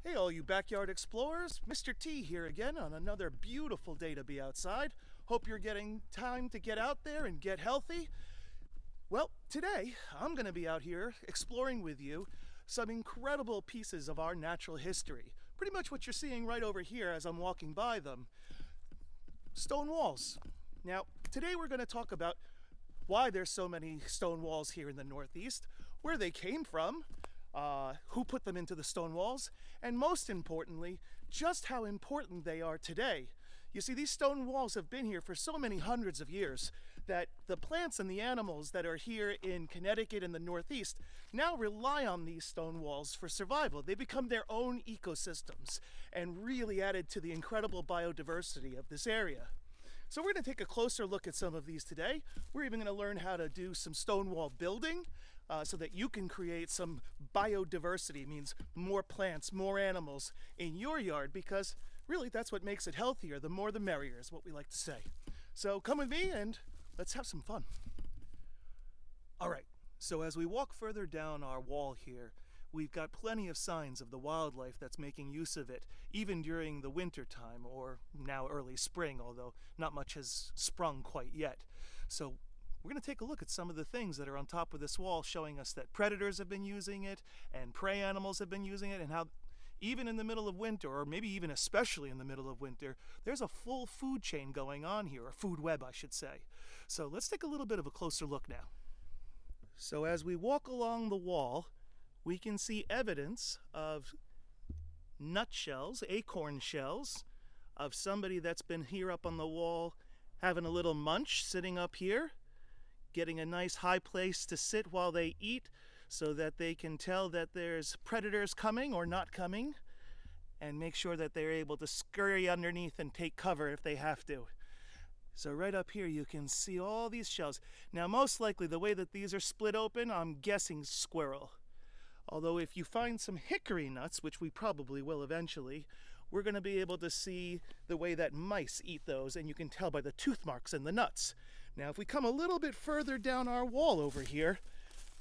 Hey all you backyard explorers, Mr. T here again on another beautiful day to be outside. Hope you're getting time to get out there and get healthy. Well, today I'm going to be out here exploring with you some incredible pieces of our natural history. Pretty much what you're seeing right over here as I'm walking by them. Stone walls. Now, today we're going to talk about why there's so many stone walls here in the Northeast, where they came from, who put them into the stone walls, and most importantly, just how important they are today. You see, these stone walls have been here for so many hundreds of years that the plants and the animals that are here in Connecticut and the Northeast now rely on these stone walls for survival. They become their own ecosystems and really added to the incredible biodiversity of this area. So we're going to take a closer look at some of these today. We're even going to learn how to do some stone wall building so that you can create some biodiversity, means more plants, more animals in your yard, because really that's what makes it healthier. The more the merrier is what we like to say. So come with me and let's have some fun. All right, so as we walk further down our wall here, we've got plenty of signs of the wildlife that's making use of it, even during the winter time or now early spring, although not much has sprung quite yet. So we're going to take a look at some of the things that are on top of this wall, showing us that predators have been using it and prey animals have been using it, and how even in the middle of winter, or maybe even especially in the middle of winter, there's a full food chain going on here, or food web I should say. So let's take a little bit of a closer look now. So as we walk along the wall, we can see evidence of nutshells, acorn shells, of somebody that's been here up on the wall having a little munch, sitting up here, getting a nice high place to sit while they eat so that they can tell that there's predators coming or not coming, and make sure that they're able to scurry underneath and take cover if they have to. So right up here you can see all these shells. Now most likely the way that these are split open, I'm guessing squirrel. Although if you find some hickory nuts, which we probably will eventually, we're going to be able to see the way that mice eat those, and you can tell by the tooth marks in the nuts. Now if we come a little bit further down our wall over here,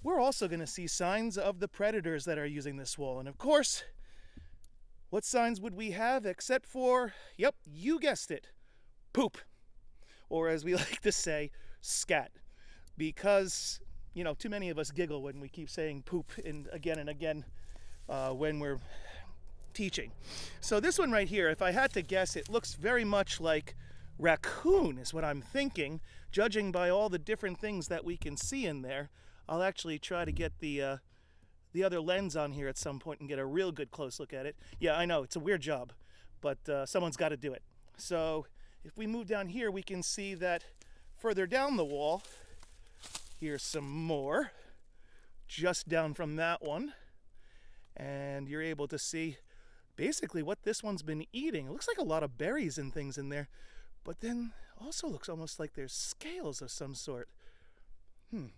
we're also going to see signs of the predators that are using this wall. And of course, what signs would we have except for, yep, you guessed it, poop. Or as we like to say, scat. Because too many of us giggle when we keep saying poop and again when we're teaching. So this one right here, if I had to guess, it looks very much like raccoon is what I'm thinking, judging by all the different things that we can see in there. I'll actually try to get the other lens on here at some point and get a real good close look at it. Yeah, I know, it's a weird job, but someone's got to do it. So if we move down here, we can see that further down the wall, here's some more, just down from that one. And you're able to see basically what this one's been eating. It looks like a lot of berries and things in there, but then also looks almost like there's scales of some sort.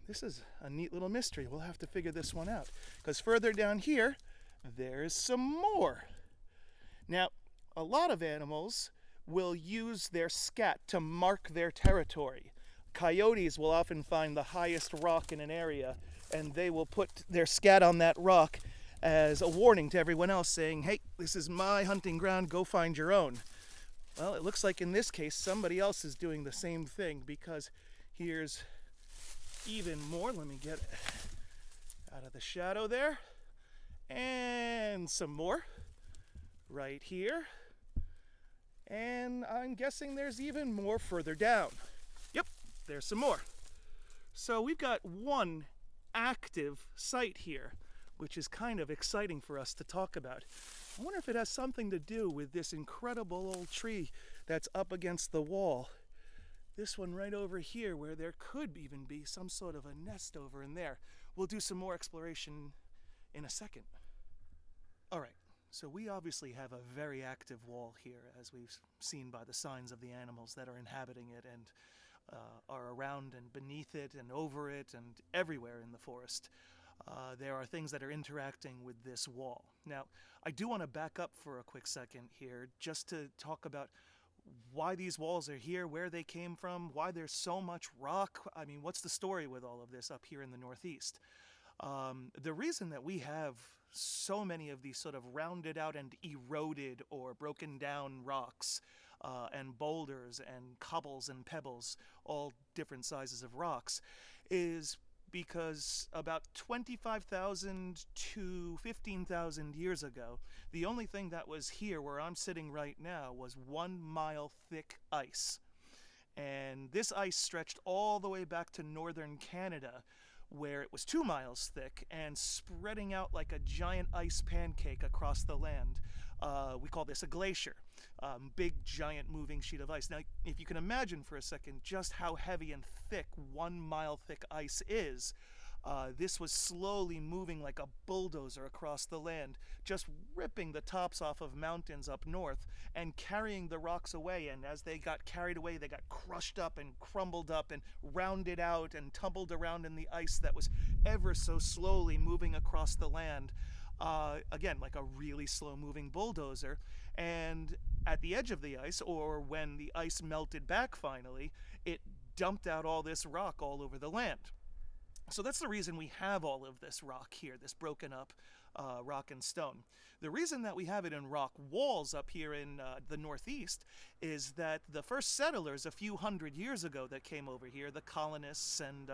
This is a neat little mystery. We'll have to figure this one out. Because further down here, there's some more. Now, a lot of animals will use their scat to mark their territory. Coyotes will often find the highest rock in an area, and they will put their scat on that rock as a warning to everyone else, saying, hey, this is my hunting ground, go find your own. Well, it looks like in this case somebody else is doing the same thing, because here's even more. Let me get out of the shadow there. And some more right here. And I'm guessing there's even more further down. Yep, there's some more. So we've got one active site here, which is kind of exciting for us to talk about. I wonder if it has something to do with this incredible old tree that's up against the wall. This one right over here, where there could even be some sort of a nest over in there. We'll do some more exploration in a second. All right, so we obviously have a very active wall here, as we've seen by the signs of the animals that are inhabiting it and are around and beneath it and over it and everywhere in the forest. There are things that are interacting with this wall. Now, I do want to back up for a quick second here just to talk about why these walls are here, where they came from, why there's so much rock. I mean, what's the story with all of this up here in the Northeast? The reason that we have so many of these sort of rounded out and eroded or broken down rocks and boulders and cobbles and pebbles, all different sizes of rocks, is because about 25,000 to 15,000 years ago, the only thing that was here where I'm sitting right now was 1 mile thick ice. And this ice stretched all the way back to northern Canada, where it was 2 miles thick and spreading out like a giant ice pancake across the land. We call this a glacier, big, giant, moving sheet of ice. Now, if you can imagine for a second just how heavy and thick 1 mile thick ice is, this was slowly moving like a bulldozer across the land, just ripping the tops off of mountains up north and carrying the rocks away. And as they got carried away, they got crushed up and crumbled up and rounded out and tumbled around in the ice that was ever so slowly moving across the land. Again, like a really slow moving bulldozer. And at the edge of the ice, or when the ice melted back finally, it dumped out all this rock all over the land. So that's the reason we have all of this rock here, this broken up rock and stone. The reason that we have it in rock walls up here in the Northeast is that the first settlers a few hundred years ago that came over here, the colonists and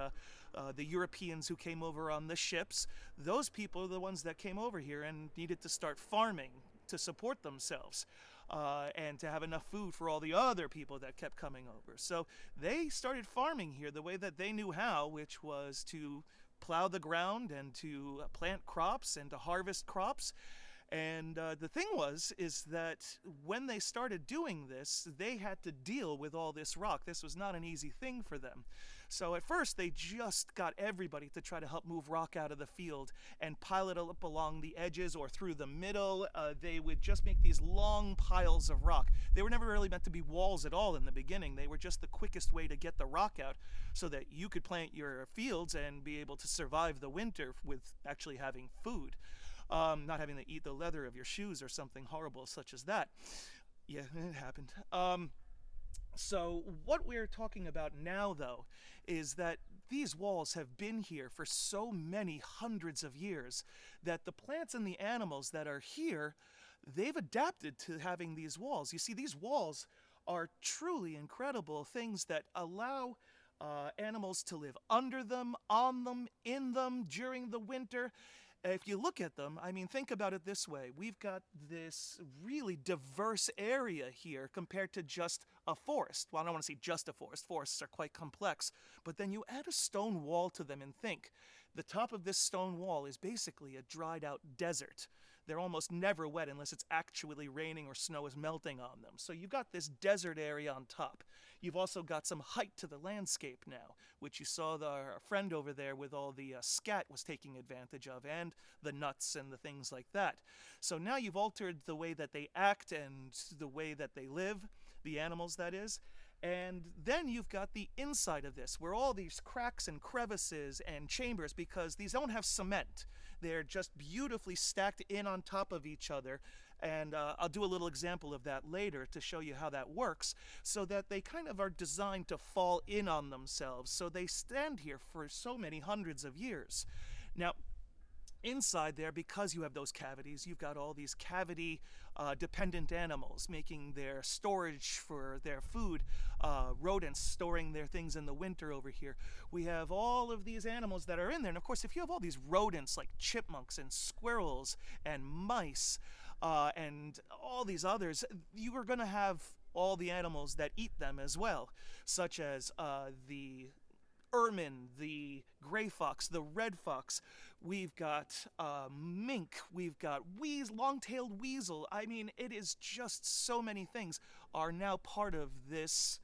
the Europeans who came over on the ships, those people are the ones that came over here and needed to start farming to support themselves. And to have enough food for all the other people that kept coming over. So they started farming here the way that they knew how, which was to plow the ground and to plant crops and to harvest crops. And the thing is that when they started doing this, they had to deal with all this rock. This was not an easy thing for them. So at first, they just got everybody to try to help move rock out of the field and pile it up along the edges or through the middle. They would just make these long piles of rock. They were never really meant to be walls at all in the beginning. They were just the quickest way to get the rock out so that you could plant your fields and be able to survive the winter with actually having food. Not having to eat the leather of your shoes or something horrible such as that. Yeah, it happened. So what we're talking about now, though, is that these walls have been here for so many hundreds of years that the plants and the animals that are here, they've adapted to having these walls. You see, these walls are truly incredible things that allow animals to live under them, on them, in them during the winter. If you look at them, I mean, think about it this way. We've got this really diverse area here compared to just a forest. Well, I don't want to say just a forest. Forests are quite complex. But then you add a stone wall to them and think. The top of this stone wall is basically a dried out desert. They're almost never wet unless it's actually raining or snow is melting on them. So you've got this desert area on top. You've also got some height to the landscape now, which you saw our friend over there with all the scat was taking advantage of, and the nuts and the things like that. So now you've altered the way that they act and the way that they live, the animals that is. And then you've got the inside of this, where all these cracks and crevices and chambers, because these don't have cement. They're just beautifully stacked in on top of each other. And I'll do a little example of that later to show you how that works, so that they kind of are designed to fall in on themselves. So they stand here for so many hundreds of years. Now, inside there, because you have those cavities, you've got all these cavity dependent animals making their storage for their food, rodents storing their things in the winter over here. We have all of these animals that are in there. And of course, if you have all these rodents like chipmunks and squirrels and mice and all these others, you are going to have all the animals that eat them as well, such as the ermine, the gray fox, the red fox. We've got mink. We've got long-tailed weasel. I mean, it is just so many things are now part of this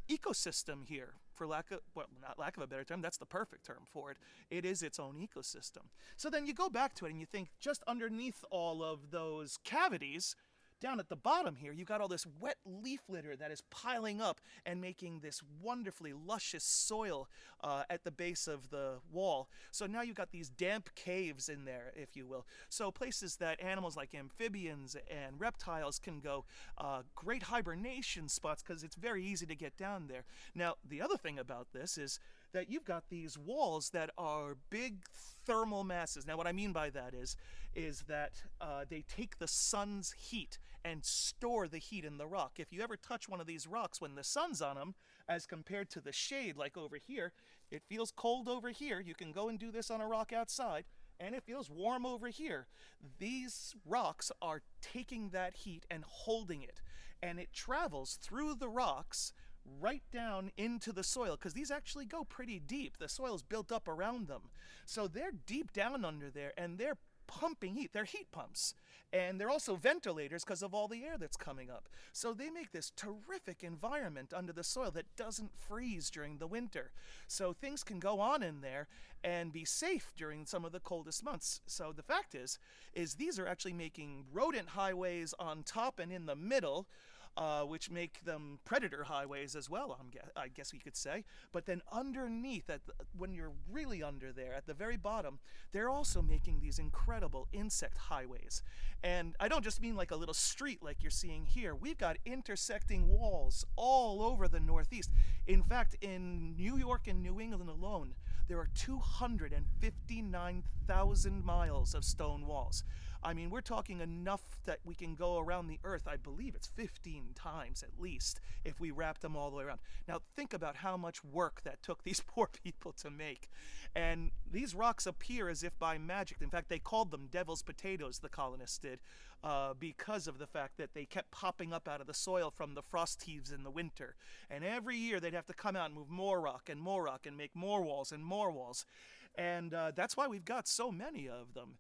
ecosystem here. For not lack of a better term, that's the perfect term for it. It is its own ecosystem. So then you go back to it and you think, just underneath all of those cavities, down at the bottom here, you've got all this wet leaf litter that is piling up and making this wonderfully luscious soil at the base of the wall. So now you've got these damp caves in there, if you will. So places that animals like amphibians and reptiles can go, great hibernation spots because it's very easy to get down there. Now, the other thing about this is that you've got these walls that are big thermal masses. Now, what I mean by that is that they take the sun's heat and store the heat in the rock. If you ever touch one of these rocks when the sun's on them, as compared to the shade, like over here, it feels cold over here. You can go and do this on a rock outside, and it feels warm over here. These rocks are taking that heat and holding it, and it travels through the rocks right down into the soil, because these actually go pretty deep. The soil's built up around them. So they're deep down under there, and they're pumping heat. They're heat pumps. And they're also ventilators because of all the air that's coming up. So they make this terrific environment under the soil that doesn't freeze during the winter. So things can go on in there and be safe during some of the coldest months. So the fact is these are actually making rodent highways on top and in the middle, which make them predator highways as well, I guess we could say. But then underneath, when you're really under there, at the very bottom, they're also making these incredible insect highways. And I don't just mean like a little street like you're seeing here. We've got intersecting walls all over the Northeast. In fact, in New York and New England alone, there are 259,000 miles of stone walls. I mean, we're talking enough that we can go around the earth. I believe it's 15 times at least if we wrap them all the way around. Now think about how much work that took these poor people to make. And these rocks appear as if by magic. In fact, they called them devil's potatoes, the colonists did, because of the fact that they kept popping up out of the soil from the frost heaves in the winter. And every year they'd have to come out and move more rock and make more walls and more walls. And that's why we've got so many of them.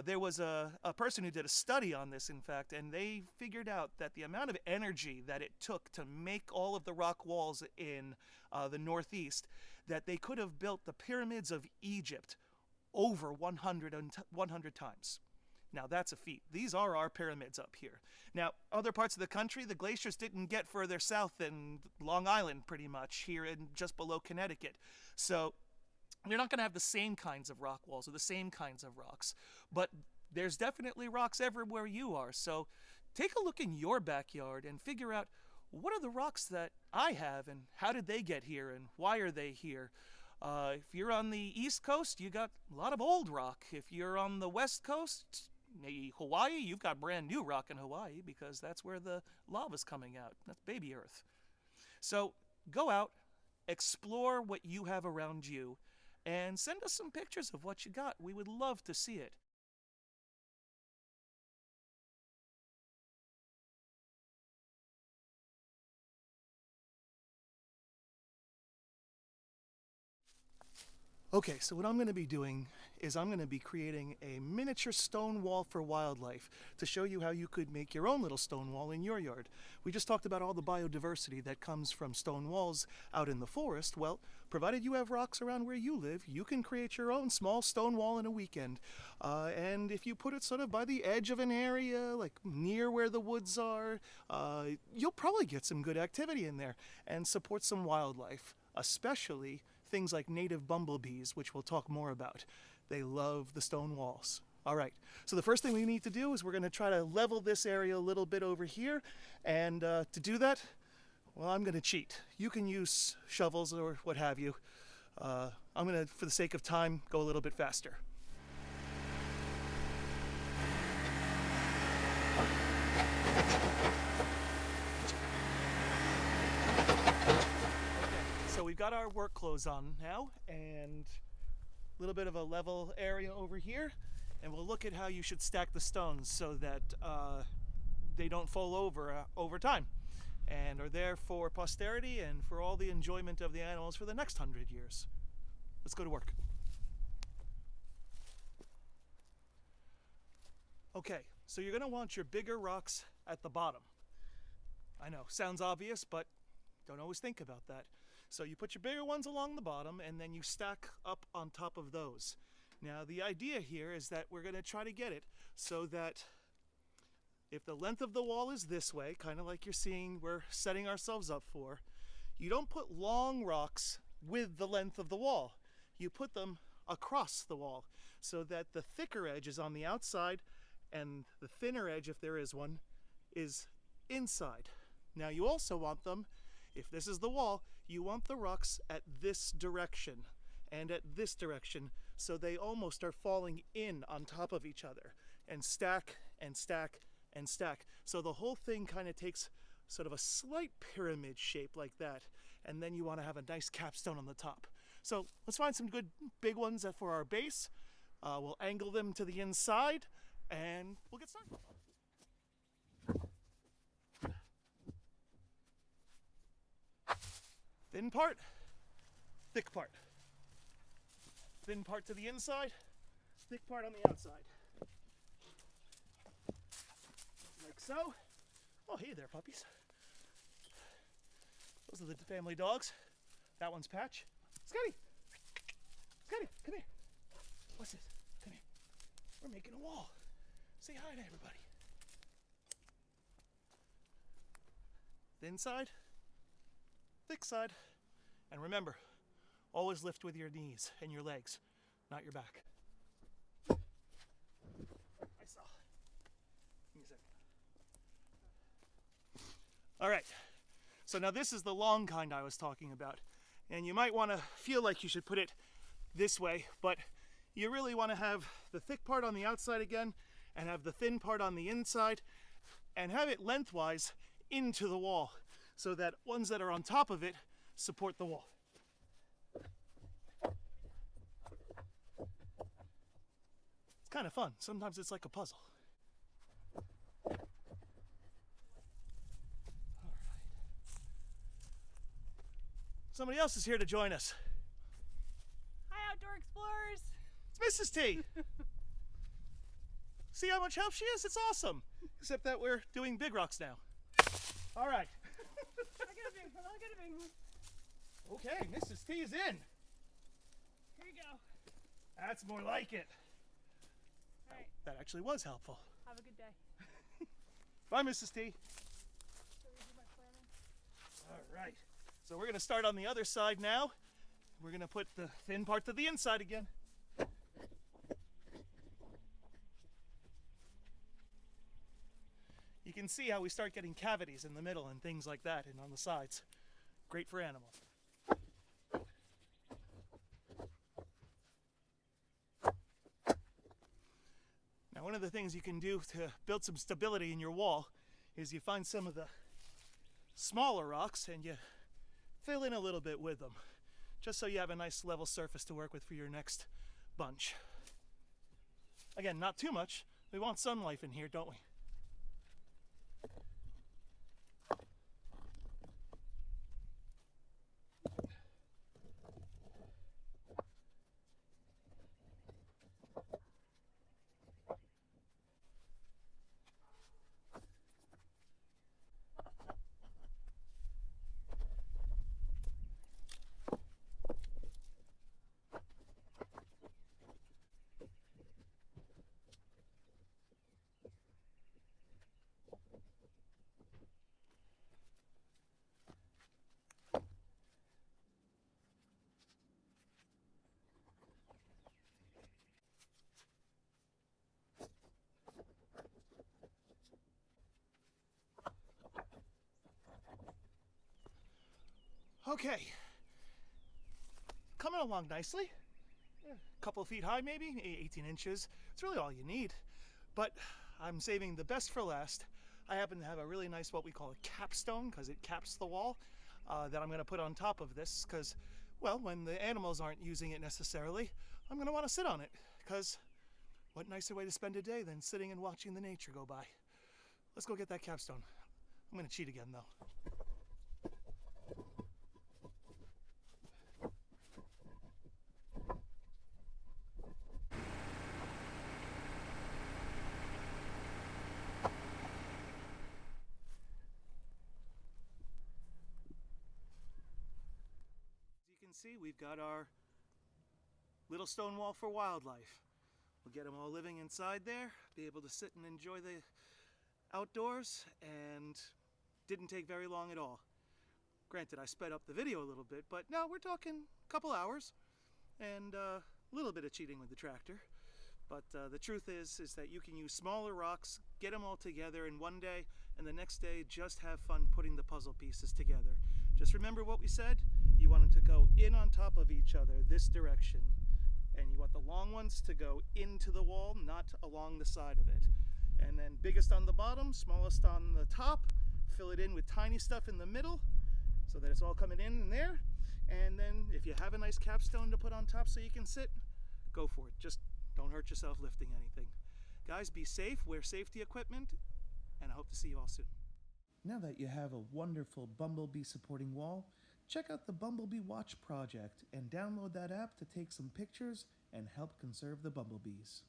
There was a person who did a study on this, in fact, and they figured out that the amount of energy that it took to make all of the rock walls in the Northeast, that they could have built the pyramids of Egypt over 100 times. Now that's a feat. These are our pyramids up here. Now, other parts of the country, the glaciers didn't get further south than Long Island, pretty much, here in just below Connecticut. So you're not going to have the same kinds of rock walls or the same kinds of rocks, but there's definitely rocks everywhere you are. So take a look in your backyard and figure out, what are the rocks that I have, and how did they get here, and why are they here? If you're on the East Coast, you got a lot of old rock. If you're on the West Coast, maybe Hawaii, you've got brand new rock in Hawaii, because that's where the lava's coming out. That's baby Earth. So go out, explore what you have around you, and send us some pictures of what you got. We would love to see it. Okay, so what I'm going to be doing is I'm going to be creating a miniature stone wall for wildlife to show you how you could make your own little stone wall in your yard. We just talked about all the biodiversity that comes from stone walls out in the forest. Well, provided you have rocks around where you live, you can create your own small stone wall in a weekend. And if you put it sort of by the edge of an area, like near where the woods are, you'll probably get some good activity in there and support some wildlife, especially things like native bumblebees, which we'll talk more about. They love the stone walls. All right, so the first thing we need to do is we're going to try to level this area a little bit over here. And to do that, well, I'm going to cheat. You can use shovels or what have you. I'm going to, for the sake of time, go a little bit faster. So we've got our work clothes on now, and a little bit of a level area over here, and we'll look at how you should stack the stones so that they don't fall over time, and are there for posterity and for all the enjoyment of the animals for the next 100 years. Let's go to work. Okay, so you're going to want your bigger rocks at the bottom. I know, sounds obvious, but don't always think about that. So you put your bigger ones along the bottom, and then you stack up on top of those. Now the idea here is that we're going to try to get it so that if the length of the wall is this way, kind of like you're seeing we're setting ourselves up for, you don't put long rocks with the length of the wall. You put them across the wall so that the thicker edge is on the outside and the thinner edge, if there is one, is inside. Now you also want them, if this is the wall, you want the rocks at this direction and at this direction, so they almost are falling in on top of each other and stack and stack and stack. So the whole thing kind of takes sort of a slight pyramid shape like that, and then you want to have a nice capstone on the top. So let's find some good big ones for our base. We'll angle them to the inside and we'll get started. Thin part, thick part. Thin part to the inside, thick part on the outside. Like so. Oh, hey there, puppies. Those are the family dogs. That one's Patch. Scotty! Scotty, come here. What's this? Come here. We're making a wall. Say hi to everybody. Thin side, thick side. And remember, always lift with your knees and your legs, not your back. I saw. Give me a second. All right, so now this is the long kind I was talking about. And you might want to feel like you should put it this way, but you really want to have the thick part on the outside again and have the thin part on the inside and have it lengthwise into the wall so that ones that are on top of it support the wall. It's kind of fun. Sometimes it's like a puzzle. All right. Somebody else is here to join us. Hi, outdoor explorers. It's Mrs. T. See how much help she is? It's awesome. Except that we're doing big rocks now. All right. I got a big one. Okay, Mrs. T is in. Here you go. That's more like it. All right. That actually was helpful. Have a good day. Bye, Mrs. T. So we do my planning. All right. So we're going to start on the other side now. We're going to put the thin part to the inside again. You can see how we start getting cavities in the middle and things like that and on the sides. Great for animals. Now, one of the things you can do to build some stability in your wall is you find some of the smaller rocks and you fill in a little bit with them, just so you have a nice level surface to work with for your next bunch. Again, not too much. We want some life in here, don't we? Okay, coming along nicely. A couple of feet high maybe, 18 inches. It's really all you need. But I'm saving the best for last. I happen to have a really nice, what we call a capstone, because it caps the wall, that I'm going to put on top of this, because, well, when the animals aren't using it necessarily, I'm going to want to sit on it, because what nicer way to spend a day than sitting and watching the nature go by. Let's go get that capstone. I'm going to cheat again, though. See, we've got our little stone wall for wildlife. We'll get them all living inside there, be able to sit and enjoy the outdoors, and didn't take very long at all. Granted, I sped up the video a little bit, but no, we're talking a couple hours and a little bit of cheating with the tractor. But the truth is that you can use smaller rocks, get them all together in one day, and the next day just have fun putting the puzzle pieces together. Just remember what we said. you want them to go in on top of each other this direction. And you want the long ones to go into the wall, not along the side of it. And then biggest on the bottom, smallest on the top. Fill it in with tiny stuff in the middle so that it's all coming in there. And then if you have a nice capstone to put on top so you can sit, go for it. Just don't hurt yourself lifting anything. Guys, be safe, wear safety equipment, and I hope to see you all soon. Now that you have a wonderful Bumblebee supporting wall, check out the Bumblebee Watch project and download that app to take some pictures and help conserve the bumblebees.